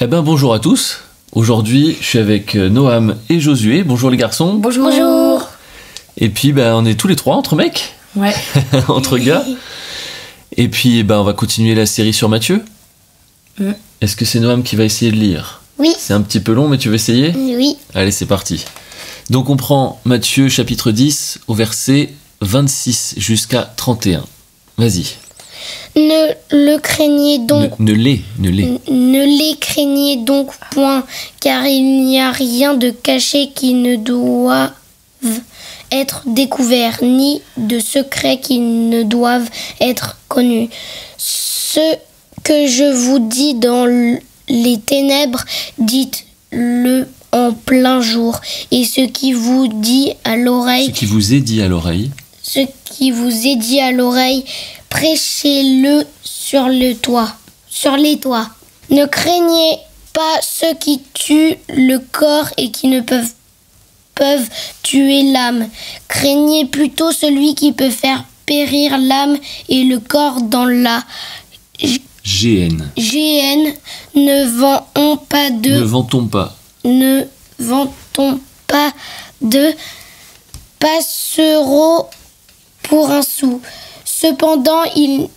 Eh ben bonjour à tous. Aujourd'hui, je suis avec Noam et Josué. Bonjour les garçons. Bonjour. Bonjour. Et puis on est tous les trois entre mecs. Ouais. Entre gars. Et puis on va continuer la série sur Matthieu. Est-ce que c'est Noam qui va essayer de lire? Oui. C'est un petit peu long, mais tu veux essayer? Oui. Allez, c'est parti. Donc on prend Matthieu chapitre 10 au verset 26 jusqu'à 31. Vas-y. Ne le craignez donc. Ne les. Ne les craignez donc point, car il n'y a rien de caché qui ne doive être découvert, ni de secret qui ne doivent être connus. Ce que je vous dis dans les ténèbres, dites-le en plein jour. Et ce qui vous dit à l'oreille... Ce qui vous est dit à l'oreille... Ce qui vous est dit à l'oreille, prêchez-le sur les toits. Ne craignez pas ceux qui tuent le corps et qui ne peuvent tuer l'âme. Craignez plutôt celui qui peut faire périr l'âme et le corps dans la GN. Ne vantons pas de passereaux pour un sou. Cependant, il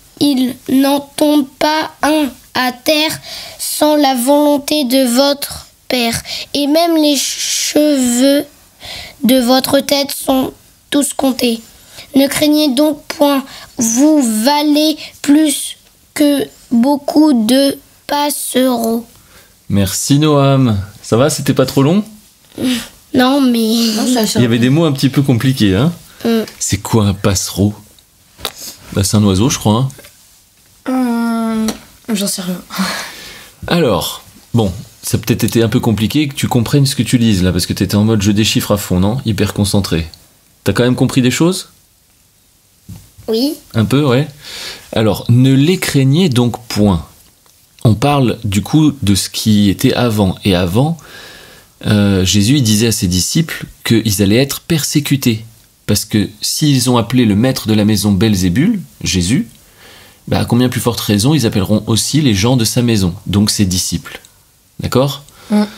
n'en tombe pas un à terre sans la volonté de votre Père. Et même les cheveux de votre tête sont tous comptés. Ne craignez donc point, vous valez plus que beaucoup de passereaux. Merci Noam. Ça va, c'était pas trop long? Non, mais... Il y avait des mots un petit peu compliqués, hein? C'est quoi un passereau? C'est un oiseau, je crois. J'en sais rien. Alors, ça a peut-être été un peu compliqué que tu comprennes ce que tu lises là, parce que t'étais en mode je déchiffre à fond, non? Hyper concentré. T'as quand même compris des choses? Oui. Un peu, ouais. Alors, ne les craignez donc point. On parle du coup de ce qui était avant. Et avant, Jésus il disait à ses disciples qu'ils allaient être persécutés. Parce que s'ils ont appelé le maître de la maison Belzébul, Jésus, à combien plus forte raison ils appelleront aussi les gens de sa maison, donc ses disciples. D'accord ? Donc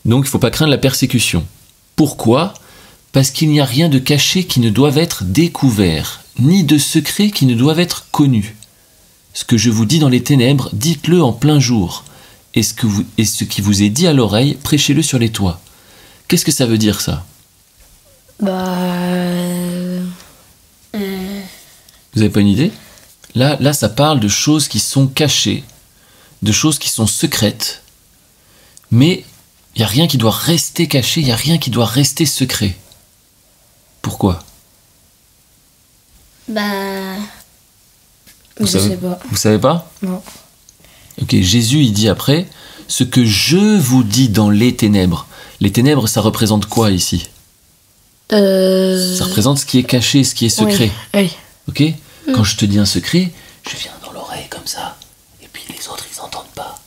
il ne faut pas craindre la persécution. Pourquoi ? Parce qu'il n'y a rien de caché qui ne doive être découvert, ni de secret qui ne doive être connu. Ce que je vous dis dans les ténèbres, dites-le en plein jour. Et ce qui vous est dit à l'oreille, prêchez-le sur les toits. Qu'est-ce que ça veut dire ça ? Vous n'avez pas une idée ? Là, ça parle de choses qui sont cachées, de choses qui sont secrètes, mais il n'y a rien qui doit rester caché, il n'y a rien qui doit rester secret. Pourquoi ? Je sais pas. Vous savez pas ? Non. Ok, Jésus il dit après, ce que je vous dis dans les ténèbres. Les ténèbres, ça représente quoi ici ? Ça représente ce qui est caché, ce qui est secret. Oui. Ok ? Quand je te dis un secret, je viens dans l'oreille comme ça, et puis les autres, ils n'entendent pas.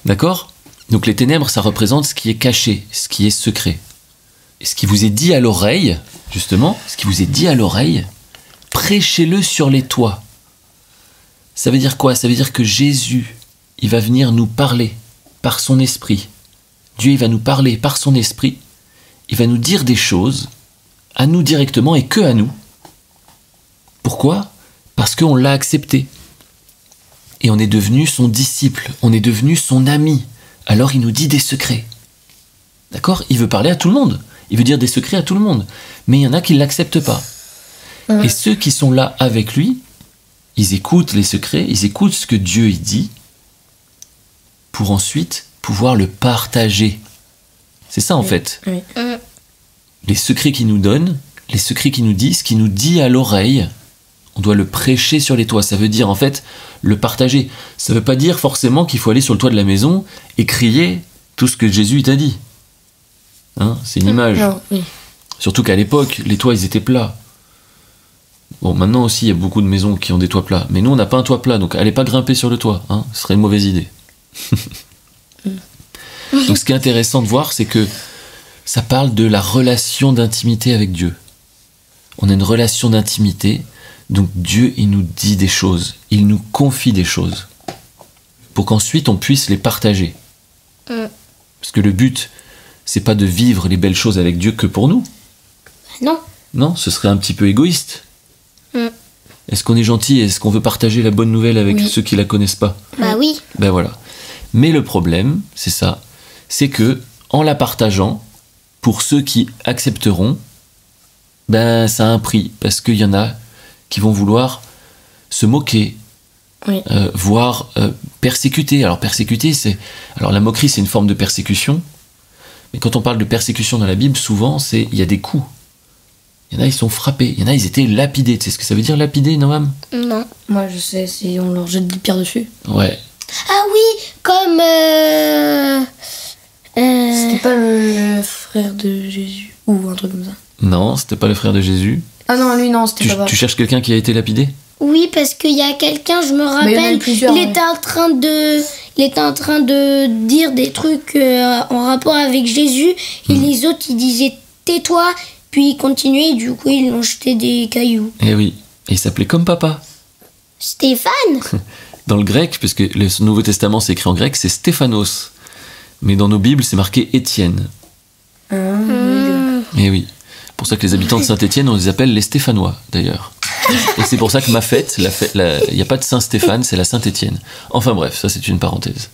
D'accord ? Donc les ténèbres, ça représente ce qui est caché, ce qui est secret. Et ce qui vous est dit à l'oreille, justement, ce qui vous est dit à l'oreille, prêchez-le sur les toits. Ça veut dire quoi ? Ça veut dire que Jésus, il va venir nous parler par son esprit. Dieu, il va nous parler par son esprit. Il va nous dire des choses, à nous directement et que à nous. Pourquoi ? Parce qu'on l'a accepté. Et on est devenu son disciple, on est devenu son ami. Alors il nous dit des secrets. D'accord ? Il veut parler à tout le monde. Il veut dire des secrets à tout le monde. Mais il y en a qui ne l'acceptent pas. Et ceux qui sont là avec lui, ils écoutent les secrets, ils écoutent ce que Dieu il dit, pour ensuite pouvoir le partager. C'est ça en fait. Oui. Les secrets qu'il nous donne, les secrets qu'il nous dit, ce qu'il nous dit à l'oreille, on doit le prêcher sur les toits. Ça veut dire en fait le partager. Ça veut pas dire forcément qu'il faut aller sur le toit de la maison et crier tout ce que Jésus t'a dit. Hein, c'est une image. Non, oui. Surtout qu'à l'époque, les toits ils étaient plats. Bon, maintenant aussi il y a beaucoup de maisons qui ont des toits plats. Mais nous on n'a pas un toit plat, donc allez pas grimper sur le toit. Hein, ce serait une mauvaise idée. Donc ce qui est intéressant de voir, c'est que ça parle de la relation d'intimité avec Dieu. On a une relation d'intimité, donc Dieu, il nous dit des choses, il nous confie des choses. pour qu'ensuite on puisse les partager. Parce que le but, c'est pas de vivre les belles choses avec Dieu que pour nous. Non. Non, ce serait un petit peu égoïste. Est-ce qu'on est gentil? Est-ce qu'on veut partager la bonne nouvelle avec ceux qui la connaissent pas? Bah oui. Ben voilà. Mais le problème, c'est ça, c'est que en la partageant, pour ceux qui accepteront, ben ça a un prix, parce qu'il y en a qui vont vouloir se moquer, voire persécuter. Alors persécuter, alors la moquerie, c'est une forme de persécution, mais quand on parle de persécution dans la Bible, souvent, il y a des coups. Il y en a, ils sont frappés. Il y en a, ils étaient lapidés. Tu sais ce que ça veut dire, lapider, Noam? Non. Moi, je sais, si on leur jette des pierres dessus. Ouais. Ah oui, comme... C'était pas le frère de Jésus ou un truc comme ça. Non, c'était pas le frère de Jésus. Ah non, lui, non, c'était pas. Tu cherches quelqu'un qui a été lapidé? Oui, parce qu'il y a quelqu'un, je me rappelle, il était en train de dire des trucs en rapport avec Jésus, et les autres, ils disaient « tais-toi », puis ils continuaient, et du coup, ils l'ont jeté des cailloux. Eh oui, et il s'appelait comme papa. Stéphane. Dans le grec, puisque le Nouveau Testament c'est écrit en grec, c'est Stéphanos. Mais dans nos Bibles, c'est marqué Étienne. Et oui. C'est pour ça que les habitants de Saint-Étienne, on les appelle les Stéphanois, d'ailleurs. Et c'est pour ça que ma fête, il n'y a pas de Saint-Stéphane, c'est la Saint-Étienne. Enfin bref, ça c'est une parenthèse.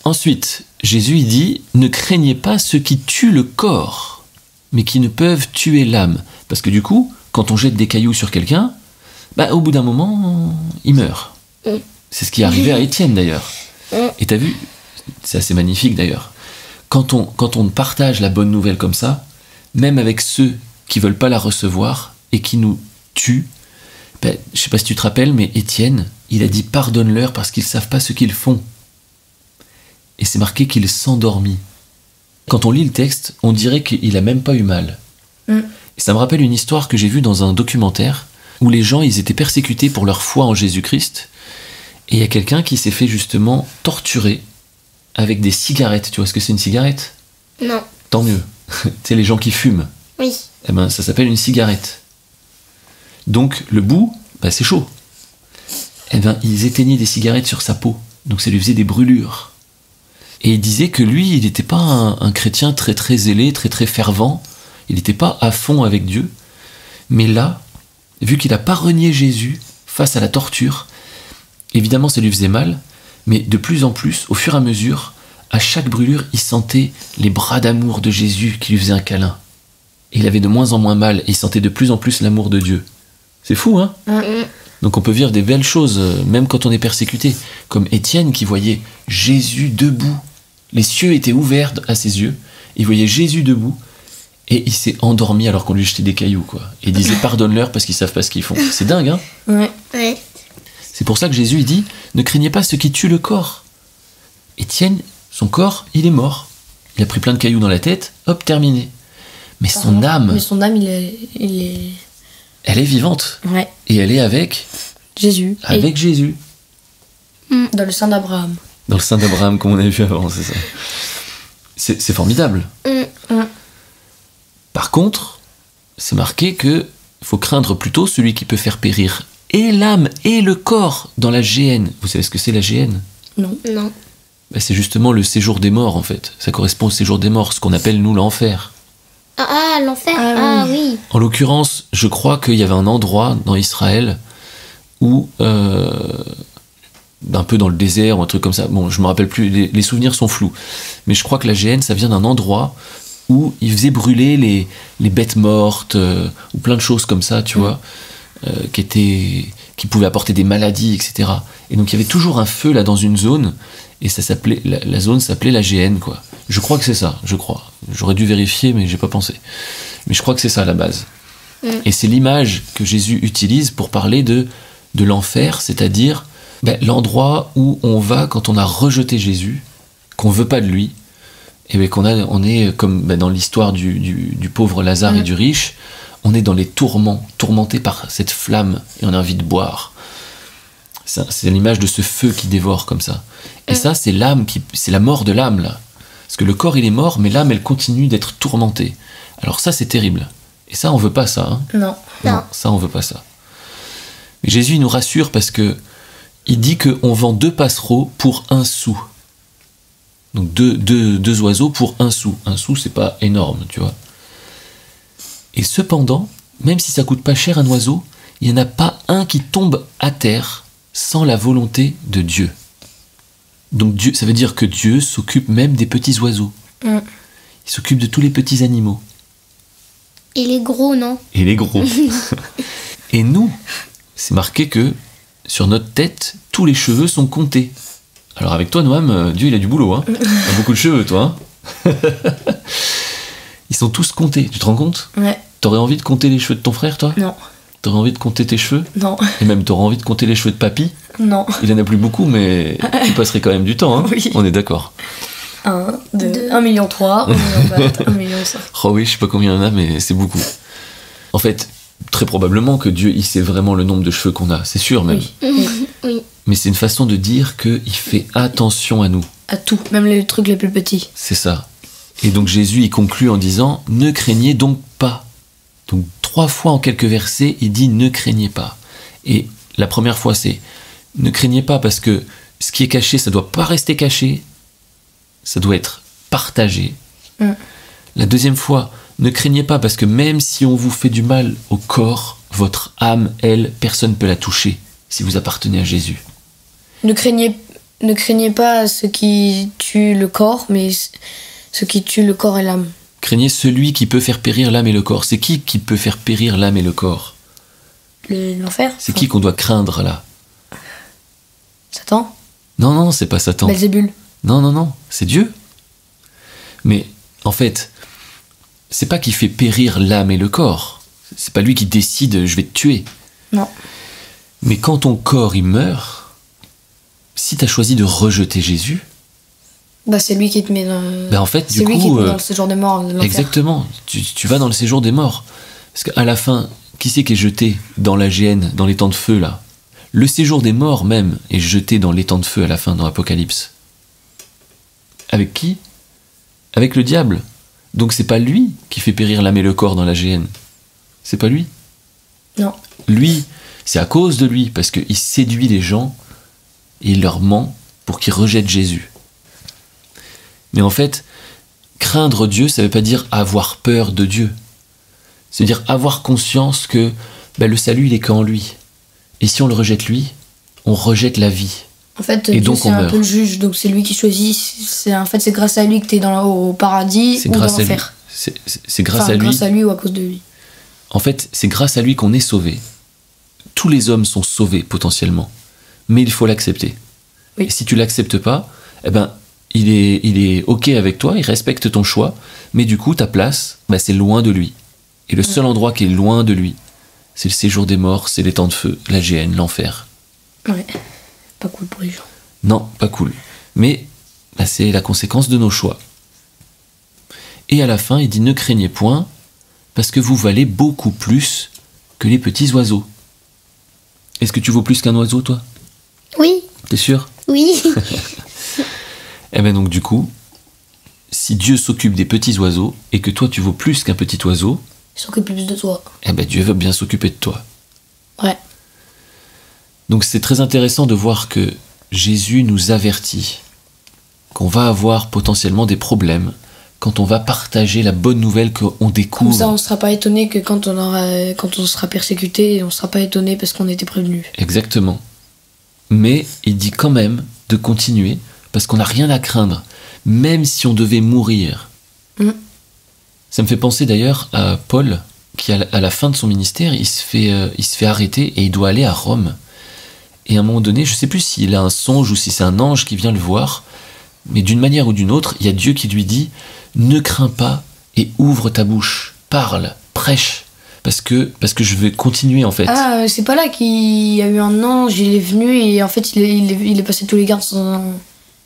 Ensuite, Jésus il dit « Ne craignez pas ceux qui tuent le corps, mais qui ne peuvent tuer l'âme. » Parce que du coup, quand on jette des cailloux sur quelqu'un, bah, au bout d'un moment, il meurt. C'est ce qui est arrivé à Étienne d'ailleurs. Et t'as vu, c'est assez magnifique d'ailleurs. Quand on partage la bonne nouvelle comme ça, même avec ceux qui veulent pas la recevoir et qui nous tuent, ben, je sais pas si tu te rappelles, mais Étienne, il a dit pardonne-leur parce qu'ils savent pas ce qu'ils font. Et c'est marqué qu'il s'endormit. Quand on lit le texte, on dirait qu'il a même pas eu mal. Et ça me rappelle une histoire que j'ai vue dans un documentaire où les gens, ils étaient persécutés pour leur foi en Jésus-Christ. Et il y a quelqu'un qui s'est fait justement torturer avec des cigarettes. Tu vois ce que c'est une cigarette? Non. Tant mieux. Tu sais, les gens qui fument. Oui. Eh ben, ça s'appelle une cigarette. Donc, le bout, bah, c'est chaud. Eh ben, ils éteignaient des cigarettes sur sa peau. Donc, ça lui faisait des brûlures. Et il disait que lui, il n'était pas un chrétien très très zélé, très très fervent. Il n'était pas à fond avec Dieu. Mais là, vu qu'il n'a pas renié Jésus face à la torture, évidemment ça lui faisait mal, mais de plus en plus, au fur et à mesure, à chaque brûlure, il sentait les bras d'amour de Jésus qui lui faisaient un câlin. Et il avait de moins en moins mal, et il sentait de plus en plus l'amour de Dieu. C'est fou, hein? Donc on peut vivre des belles choses, même quand on est persécuté. Comme Étienne qui voyait Jésus debout. Les cieux étaient ouverts à ses yeux, il voyait Jésus debout, et il s'est endormi alors qu'on lui jetait des cailloux, quoi. Et il disait pardonne-leur parce qu'ils savent pas ce qu'ils font. C'est dingue, hein? Ouais. C'est pour ça que Jésus il dit ne craignez pas ceux qui tuent le corps. Étienne, son corps, il est mort. Il a pris plein de cailloux dans la tête, hop, terminé. Mais son âme, elle est vivante. Ouais. Et elle est avec Jésus. Jésus. Dans le sein d'Abraham. Dans le sein d'Abraham, comme on avait vu avant, c'est ça. C'est formidable. Par contre, c'est marqué que faut craindre plutôt celui qui peut faire périr et l'âme et le corps dans la géhenne. Vous savez ce que c'est la géhenne? Non. Ben, c'est justement le séjour des morts, en fait. Ça correspond au séjour des morts, ce qu'on appelle, nous, l'enfer. Ah, l'enfer. Ah oui. En l'occurrence, je crois qu'il y avait un endroit dans Israël où, un peu dans le désert ou un truc comme ça, bon, je me rappelle plus, les souvenirs sont flous, mais je crois que la géhenne, ça vient d'un endroit où ils faisaient brûler les bêtes mortes, ou plein de choses comme ça, tu vois, qui pouvaient apporter des maladies, etc. Et donc il y avait toujours un feu là dans une zone, et ça s'appelait, la zone s'appelait la géhenne, quoi. Je crois que c'est ça, je crois. J'aurais dû vérifier, mais j'ai pas pensé. Mais je crois que c'est ça à la base. Et c'est l'image que Jésus utilise pour parler de l'enfer, c'est-à-dire l'endroit où on va quand on a rejeté Jésus, qu'on veut pas de lui, et on est comme dans l'histoire du pauvre Lazare et du riche, on est dans les tourments, tourmenté par cette flamme, et on a envie de boire. C'est l'image de ce feu qui dévore comme ça. Et ça, c'est l'âme, c'est la mort de l'âme, là. Parce que le corps, il est mort, mais l'âme, elle continue d'être tourmentée. Alors ça, c'est terrible. Et ça, on veut pas ça. Hein. Non. Non, ça, on veut pas ça. Mais Jésus, il nous rassure parce que il dit qu'on vend 2 passereaux pour 1 sou. Donc deux oiseaux pour 1 sou. 1 sou, c'est pas énorme, tu vois. Et cependant, même si ça coûte pas cher un oiseau, il n'y en a pas un qui tombe à terre sans la volonté de Dieu. Donc Dieu, ça veut dire que Dieu s'occupe même des petits oiseaux. Il s'occupe de tous les petits animaux. Et les gros, non? Et les gros. Et nous, c'est marqué que sur notre tête, tous les cheveux sont comptés. Alors avec toi, Noam, Dieu, il a du boulot. Hein. T'as beaucoup de cheveux, toi. Hein. Ils sont tous comptés, tu te rends compte? Ouais. T'aurais envie de compter les cheveux de ton frère, toi? Non. T'aurais envie de compter tes cheveux? Non. Et même t'aurais envie de compter les cheveux de papy? Non. Il en a plus beaucoup, mais tu passerais quand même du temps. Hein. Oui. On est d'accord. 1, 2, Deux. 1 million 3, 1 million 4, 1 million 5. Oh oui, je sais pas combien il y en a, mais c'est beaucoup. En fait, très probablement que Dieu, il sait vraiment le nombre de cheveux qu'on a, c'est sûr même. Oui. Oui. Mais c'est une façon de dire qu'il fait attention à nous. À tout, même les trucs les plus petits. C'est ça. Et donc Jésus, il conclut en disant « Ne craignez donc pas ». Donc 3 fois en quelques versets, il dit « Ne craignez pas ». Et la première fois, c'est « Ne craignez pas » parce que ce qui est caché, ça doit pas rester caché, ça doit être partagé. La deuxième fois, ne craignez pas parce que même si on vous fait du mal au corps, votre âme, elle, personne ne peut la toucher si vous appartenez à Jésus. Ne craignez pas ce qui tue le corps, mais ce qui tue le corps et l'âme. Craignez celui qui peut faire périr l'âme et le corps. C'est qui peut faire périr l'âme et le corps? L'enfer. C'est qui qu'on doit craindre là? Satan. Non, c'est pas Satan. Belzébul. Non, c'est Dieu. Mais en fait, c'est pas qu'il fait périr l'âme et le corps. C'est pas lui qui décide je vais te tuer. Non. Mais quand ton corps il meurt, si t'as choisi de rejeter Jésus, Bah c'est lui qui te met dans. ben en fait C'est du lui qui te coup, met dans le séjour des morts. de l'enfer. exactement, tu vas dans le séjour des morts. Parce qu'à la fin, qui c'est qui est jeté dans la géhenne, dans l'étang de feu là? Le séjour des morts même est jeté dans l'étang de feu à la fin dans l'Apocalypse. Avec qui? Avec le diable. Donc c'est pas lui qui fait périr l'âme et le corps dans la géhenne. C'est pas lui. Non. Lui, c'est à cause de lui, parce qu'il séduit les gens et il leur ment pour qu'ils rejettent Jésus. Mais en fait, craindre Dieu, ça veut pas dire avoir peur de Dieu. C'est dire avoir conscience que le salut, il est qu'en lui. Et si on le rejette lui, on rejette la vie. En fait, Et Dieu, donc, c'est on un meurt. peu le juge, donc c'est lui qui choisit. C'est grâce à lui que t'es au paradis C'est ou dans grâce à lui. l'enfer. C'est grâce Enfin, à lui. grâce à lui ou à cause de lui. En fait, c'est grâce à lui qu'on est sauvé. Tous les hommes sont sauvés potentiellement, mais il faut l'accepter. Oui. Et si tu l'acceptes pas, il est ok avec toi, il respecte ton choix, mais du coup ta place, c'est loin de lui. Et le seul endroit qui est loin de lui, c'est le séjour des morts, c'est l'étang de feu, la géhenne, l'enfer. Ouais. Pas cool pour les gens. Non, pas cool. Mais c'est la conséquence de nos choix. Et à la fin, il dit ne craignez point, parce que vous valez beaucoup plus que les petits oiseaux. Est-ce que tu vaux plus qu'un oiseau, toi? Oui. T'es sûr? Oui. Eh bien donc du coup, si Dieu s'occupe des petits oiseaux, et que toi tu vaux plus qu'un petit oiseau, Il s'occupe plus de toi. eh bien Dieu veut bien s'occuper de toi. Ouais. Donc c'est très intéressant de voir que Jésus nous avertit qu'on va avoir potentiellement des problèmes quand on va partager la bonne nouvelle qu'on Comme découvre. ça, on sera pas étonné que quand on sera persécuté, on sera pas étonné parce qu'on était prévenu. Exactement. Mais il dit quand même de continuer, parce qu'on n'a rien à craindre, même si on devait mourir. Mm. Ça me fait penser d'ailleurs à Paul, qui à la fin de son ministère, il se fait arrêter et il doit aller à Rome. Et à un moment donné, je ne sais plus s'il a un songe ou si c'est un ange qui vient le voir, mais d'une manière ou d'une autre, il y a Dieu qui lui dit « Ne crains pas et ouvre ta bouche, parle, prêche, parce que je vais continuer en fait. » Ah, c'est pas là qu'il y a eu un ange, il est venu et en fait il est passé tous les gardes sans...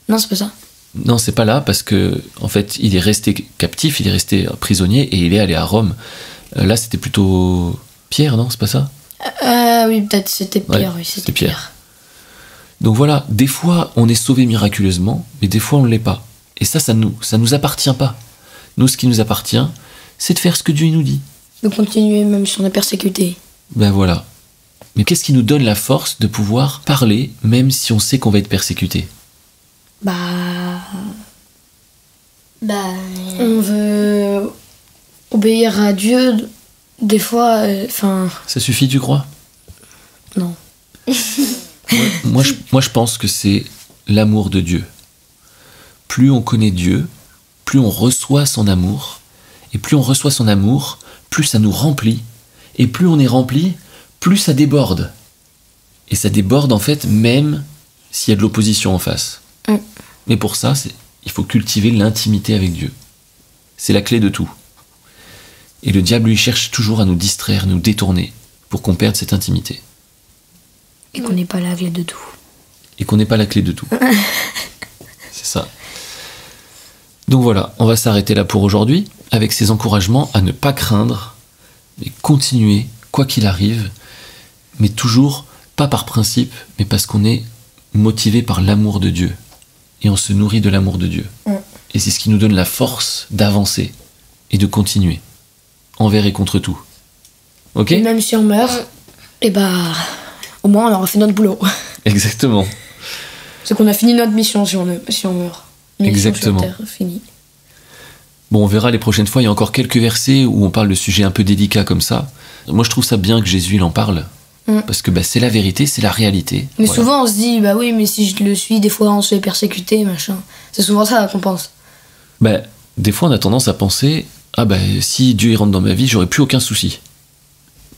Non, c'est pas ça. Non, c'est pas là, parce que en fait, il est resté captif, il est resté prisonnier et il est allé à Rome. Là, c'était plutôt Pierre, non? C'est pas ça? Ah oui, peut-être c'était Pierre. Ouais, Oui, c'était Pierre. Donc voilà, des fois, on est sauvé miraculeusement, mais des fois, on ne l'est pas. Et ça nous appartient pas. Nous, ce qui nous appartient, c'est de faire ce que Dieu nous dit. De continuer même si on est persécuté. Ben voilà. Mais qu'est-ce qui nous donne la force de pouvoir parler même si on sait qu'on va être persécuté? Bah, Bah, on veut obéir à Dieu. Des fois, enfin, Ça suffit, tu crois? non. Moi, je pense que c'est l'amour de Dieu. Plus on connaît Dieu, plus on reçoit son amour. Et plus on reçoit son amour, plus ça nous remplit. Et plus on est rempli, plus ça déborde. Et ça déborde en fait même s'il y a de l'opposition en face. Mm. Mais pour ça, il faut cultiver l'intimité avec Dieu. C'est la clé de tout. Et le diable, lui, cherche toujours à nous distraire, nous détourner, pour qu'on perde cette intimité. Et qu'on n'est pas la clé de tout. Et qu'on n'ait pas la clé de tout. C'est ça. Donc voilà, on va s'arrêter là pour aujourd'hui, avec ces encouragements à ne pas craindre, mais continuer, quoi qu'il arrive, mais toujours, pas par principe, mais parce qu'on est motivé par l'amour de Dieu. Et on se nourrit de l'amour de Dieu. Et c'est ce qui nous donne la force d'avancer et de continuer, envers et contre tout. Ok? Et même si on meurt, et bah, au moins on aura fait notre boulot. Exactement. C'est qu'on a fini notre mission si on meurt. Mission Exactement. sur Terre, fini. Bon, on verra les prochaines fois, il y a encore quelques versets où on parle de sujets un peu délicats comme ça. Moi, je trouve ça bien que Jésus il en parle, parce que c'est la vérité, c'est la réalité. Mais Voilà. souvent on se dit, bah oui, mais si je le suis, des fois on se fait persécuter, machin. C'est souvent ça qu'on pense. Des fois, on a tendance à penser, si Dieu il rentre dans ma vie, j'aurais plus aucun souci.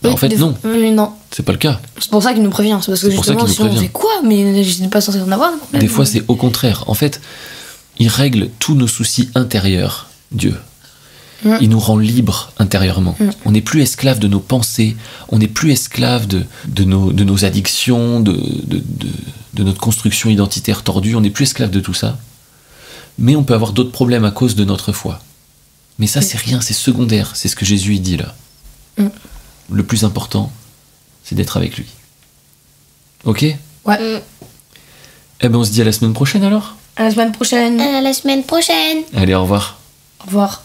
Oui, En fait, des non, fois- oui, non. c'est pas le cas. C'est pour ça qu'il nous prévient. C'est parce que C'est pour ça justement, qu'il nous si on prévient. fait quoi, mais je n'étais pas censé en avoir de problème. Des fois, c'est au contraire. En fait, il règle tous nos soucis intérieurs, Dieu. Il nous rend libres intérieurement. On n'est plus esclave de nos pensées, on n'est plus esclave de nos addictions, de notre construction identitaire tordue, on n'est plus esclave de tout ça. Mais on peut avoir d'autres problèmes à cause de notre foi. Mais ça, c'est rien, c'est secondaire. C'est ce que Jésus il dit là. Le plus important, c'est d'être avec lui. Ok? Ouais. Eh ben, on se dit à la semaine prochaine alors? À la semaine prochaine. à la semaine prochaine. Allez, au revoir. Au revoir.